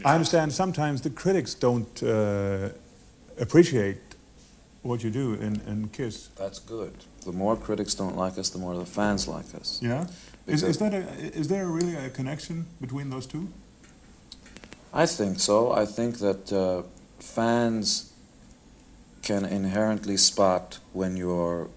I understand sometimes the critics don't appreciate what you do in KISS. That's good. The more critics don't like us, the more the fans like us. Yeah? Is there really a connection between those two? I think so. I think that fans can inherently spot when you're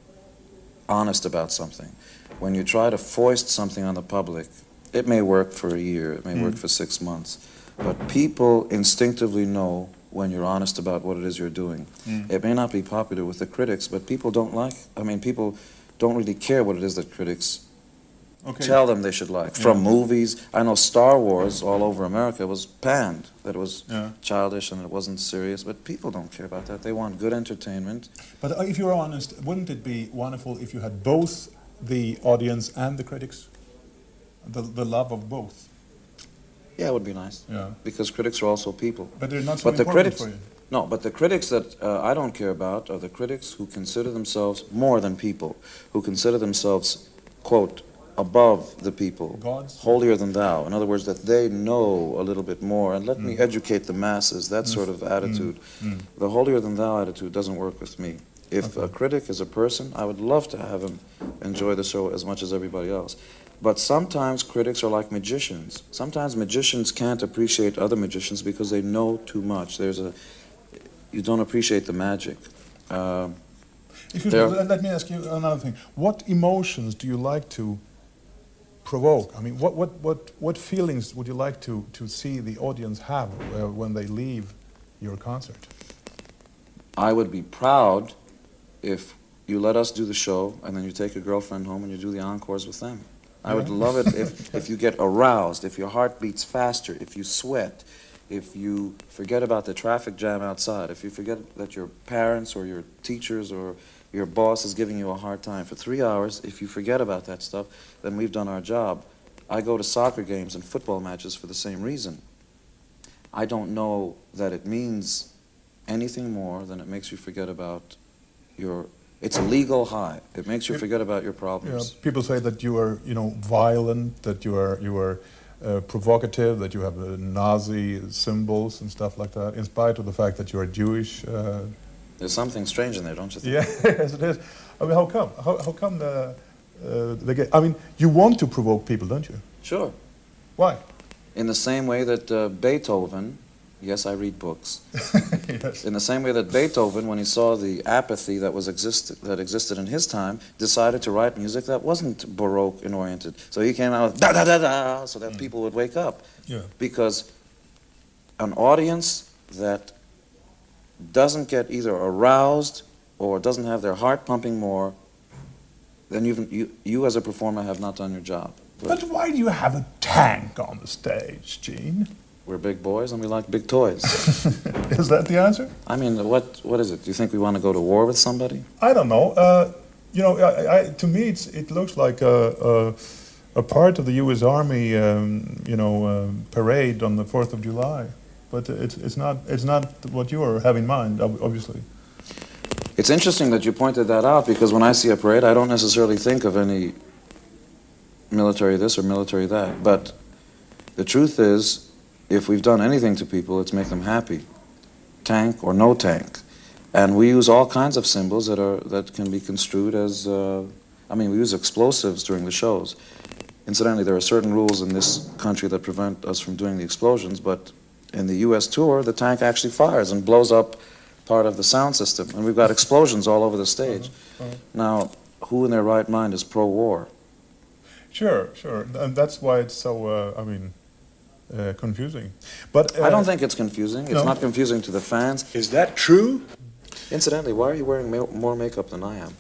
honest about something. When you try to foist something on the public, it may work for a year, it may work for 6 months, but people instinctively know when you're honest about what it is you're doing. It may not be popular with the critics, but people people don't really care what it is that critics tell them they should like. From movies, I know Star Wars all over America was panned, that it was childish and it wasn't serious, but people don't care about that. They want good entertainment. But if you're honest, wouldn't it be wonderful if you had both the audience and the critics? The love of both? Yeah, it would be nice. Yeah. Because critics are also people. But they're not so important for you. No, but the critics that I don't care about are the critics who consider themselves more than people, who consider themselves, quote, above the people, gods, holier than thou. In other words, that they know a little bit more, and let me educate the masses, that sort of attitude. The holier than thou attitude doesn't work with me. If a critic is a person, I would love to have him enjoy the show as much as everybody else. But sometimes critics are like magicians. Sometimes magicians can't appreciate other magicians because they know too much. You don't appreciate the magic. Excuse me, let me ask you another thing. What emotions do you like to provoke? I mean, what feelings would you like to see the audience have when they leave your concert? I would be proud if you let us do the show and then you take your girlfriend home and you do the encores with them. I would love it if you get aroused, if your heart beats faster, if you sweat, if you forget about the traffic jam outside, if you forget that your parents or your teachers or your boss is giving you a hard time for 3 hours, if you forget about that stuff, then we've done our job. I go to soccer games and football matches for the same reason. I don't know that it means anything more than it makes you forget about it's a legal high. It makes you forget about your problems. Yeah, people say that you are, violent, that you are provocative, that you have Nazi symbols and stuff like that, in spite of the fact that you are Jewish. There's something strange in there, don't you think? Yeah, yes, it is. I mean, how come? How come they get? I mean, you want to provoke people, don't you? Sure. Why? In the same way that Beethoven. Yes, I read books. Yes. In the same way that Beethoven, when he saw the apathy that existed in his time, decided to write music that wasn't Baroque and oriented. So he came out with da da da da, so that people would wake up. Yeah. Because an audience that doesn't get either aroused or doesn't have their heart pumping more, then you as a performer have not done your job. But why do you have a tank on the stage, Gene? We're big boys and we like big toys. Is that the answer? I mean, what is it? Do you think we want to go to war with somebody? I don't know. To me, it looks like a part of the U.S. Army, parade on the 4th of July. But it's not what you have in mind, obviously. It's interesting that you pointed that out, because when I see a parade, I don't necessarily think of any military this or military that. But the truth is, if we've done anything to people, it's make them happy, tank or no tank. And we use all kinds of symbols that can be construed as, we use explosives during the shows. Incidentally, there are certain rules in this country that prevent us from doing the explosions, but in the U.S. tour, the tank actually fires and blows up part of the sound system, and we've got explosions all over the stage. Now, who in their right mind is pro-war? Sure, and that's why it's so, confusing. But I don't think it's confusing. It's not confusing to the fans. Is that true? Incidentally, why are you wearing more makeup than I am?